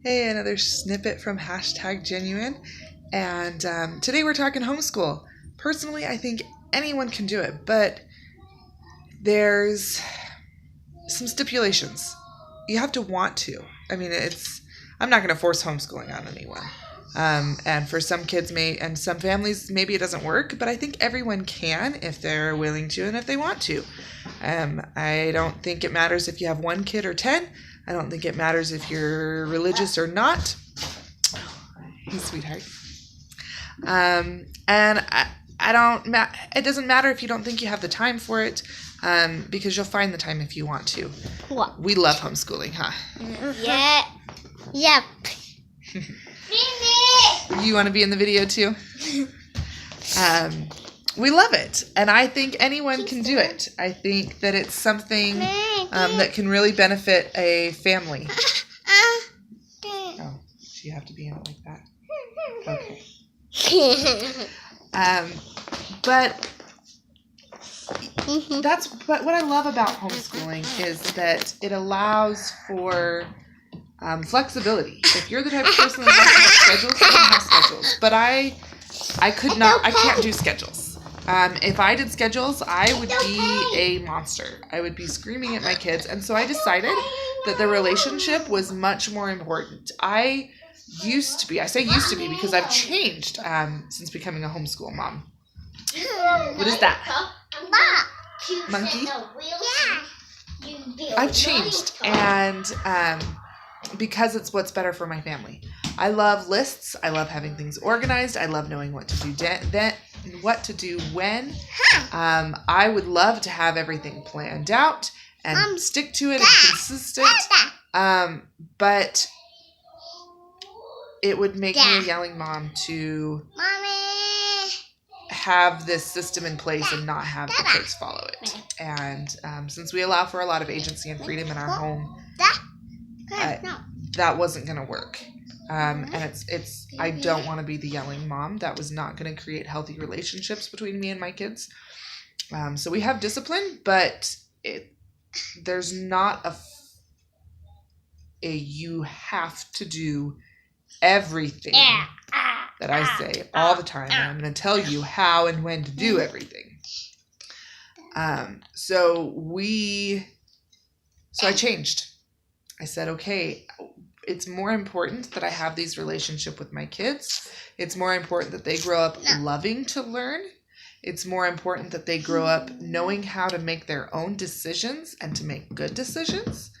Hey, another snippet from #genuine. And today we're talking homeschool. Personally, I think anyone can do it, but there's some stipulations. You have to want to. I mean, I'm not going to force homeschooling on anyone. And for some kids and some families, maybe it doesn't work, but I think everyone can if they're willing to and if they want to. I don't think it matters if you have one kid or 10. I don't think it matters if you're religious or not. Hey, sweetheart. And it doesn't matter if you don't think you have the time for it, because you'll find the time if you want to. What? We love homeschooling, huh? Yeah. Yep. You want to be in the video too? We love it, and I think anyone can do it. I think that it's something that can really benefit a family. Oh, do you have to be in it like that? Okay. But what I love about homeschooling is that it allows for flexibility. If you're the type of person that doesn't have schedules, you don't have schedules. But I can't do schedules. If I did schedules, I would be a monster. I would be screaming at my kids. And so I decided that the relationship was much more important. I say used to be because I've changed since becoming a homeschool mom. What is that? Monkey? I've changed, and because it's what's better for my family. I love lists. I love having things organized. I love knowing what to do what to do when. I would love to have everything planned out and stick to it and consistent. But it would make me a yelling mom to have this system in place and not have the kids follow it. And since we allow for a lot of agency and freedom in our home, that wasn't going to work. And I don't want to be the yelling mom. That was not going to create healthy relationships between me and my kids. So we have discipline, but there's not you have to do everything that I say all the time. And I'm going to tell you how and when to do everything. So I changed. I said, okay, it's more important that I have these relationships with my kids. It's more important that they grow up loving to learn. It's more important that they grow up knowing how to make their own decisions and to make good decisions.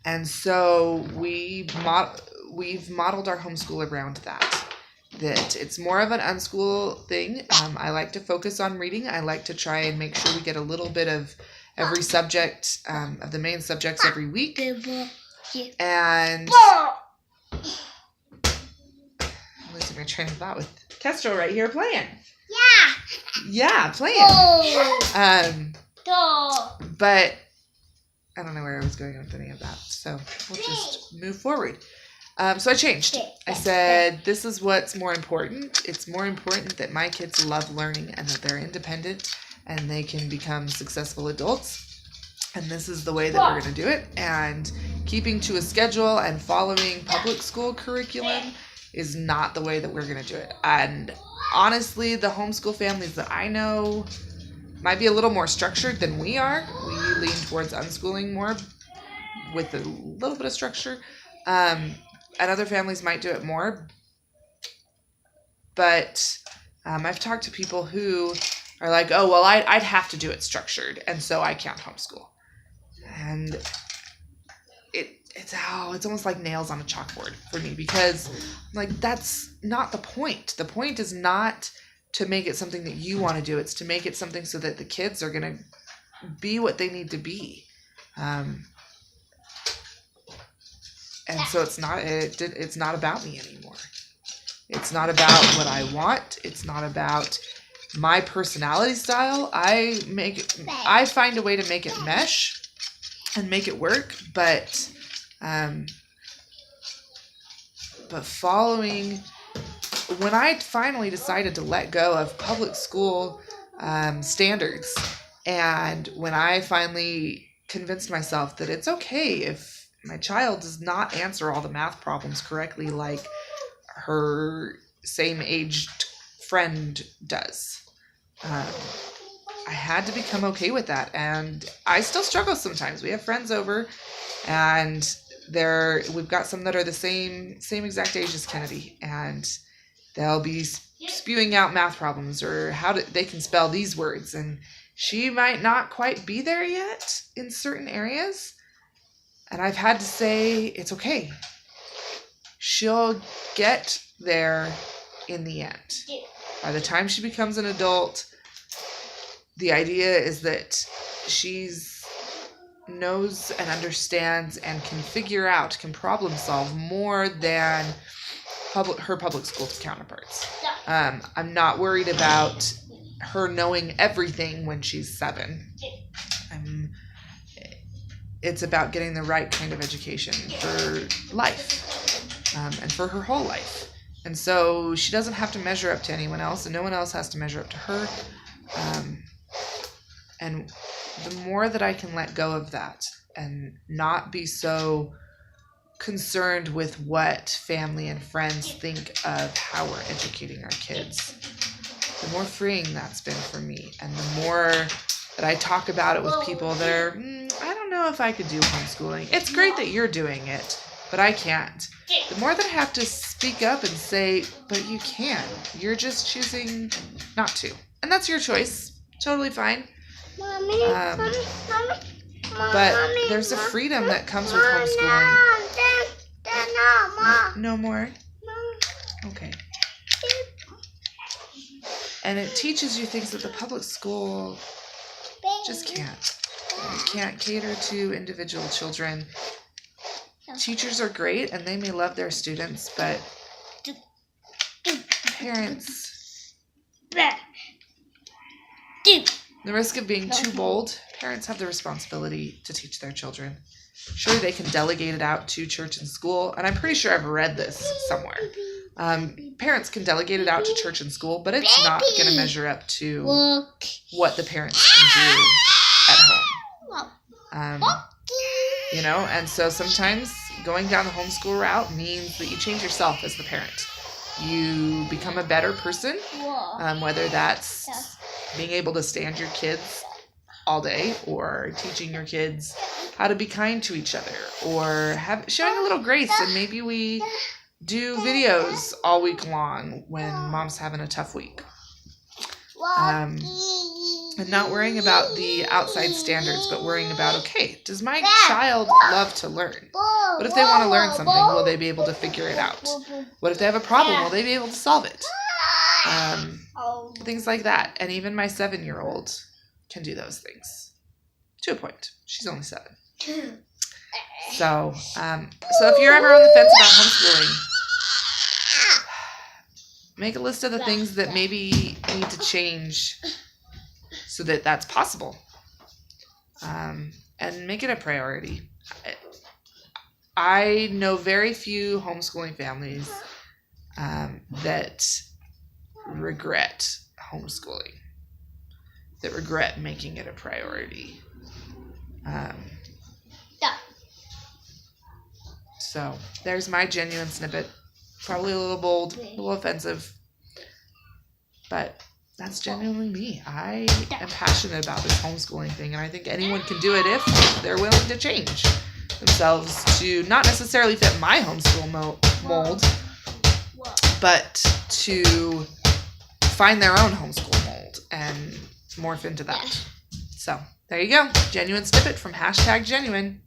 And so we've modeled our homeschool around that it's more of an unschool thing. I like to focus on reading. I like to try and make sure we get a little bit of every subject, of the main subjects every week. And I'm losing my train of thought with Kestrel right here playing. Yeah, playing. But I don't know where I was going with any of that, so we'll just move forward. So I changed. I said, this is what's more important. It's more important that my kids love learning and that they're independent and they can become successful adults. And this is the way that we're going to do it. And keeping to a schedule and following public school curriculum is not the way that we're going to do it. And honestly, the homeschool families that I know might be a little more structured than we are. We lean towards unschooling more with a little bit of structure. And other families might do it more. But I've talked to people who are like, oh, well, I'd have to do it structured, and so I can't homeschool. And it's almost like nails on a chalkboard for me, because like that's not the point. The point is not to make it something that you want to do. It's to make it something so that the kids are going to be what they need to be. And so it's not about me anymore. It's not about what I want. It's not about my personality style. I find a way to make it mesh and make it work, but following, when I finally decided to let go of public school standards, and when I finally convinced myself that it's okay if my child does not answer all the math problems correctly like her same-aged friend does. I had to become okay with that, and I still struggle sometimes. We have friends over, and we've got some that are the same exact age as Kennedy, and they'll be spewing out math problems or they can spell these words, and she might not quite be there yet in certain areas, and I've had to say it's okay. She'll get there in the end. By the time she becomes an adult, the idea is that she's knows and understands and can problem solve more than her public school counterparts. I'm not worried about her knowing everything when she's 7. It's about getting the right kind of education for life, and for her whole life. And so she doesn't have to measure up to anyone else, and no one else has to measure up to her. And the more that I can let go of that and not be so concerned with what family and friends think of how we're educating our kids, the more freeing that's been for me. And the more that I talk about it with people that are, I don't know if I could do homeschooling. It's great that you're doing it, but I can't. The more that I have to speak up and say, but you can. You're just choosing not to. And that's your choice. Totally fine. But there's a freedom that comes with homeschooling. No more? Okay. And it teaches you things that the public school just can't. It can't cater to individual children. Teachers are great and they may love their students, but parents, the risk of being too bold, parents have the responsibility to teach their children. Sure, they can delegate it out to church and school, and I'm pretty sure I've read this somewhere. Parents can delegate it out to church and school, but it's not going to measure up to what the parents can do at home. And so sometimes going down the homeschool route means that you change yourself as the parent. You become a better person, whether that's being able to stand your kids all day, or teaching your kids how to be kind to each other, or showing a little grace. And maybe we do videos all week long when mom's having a tough week. And not worrying about the outside standards, but worrying about, okay, does my child love to learn? What if they want to learn something? Will they be able to figure it out? What if they have a problem? Will they be able to solve it? Things like that. And even my 7-year-old can do those things to a point. She's only 7. So if you're ever on the fence about homeschooling, make a list of the things that maybe need to change so that that's possible, and make it a priority. I know very few homeschooling families that regret homeschooling, that regret making it a priority. So there's my genuine snippet. Probably a little bold, a little offensive, but that's genuinely me. I am passionate about this homeschooling thing, and I think anyone can do it if they're willing to change themselves to not necessarily fit my homeschool mold, but to find their own homeschool mold and morph into that. So there you go. Genuine snippet from #genuine.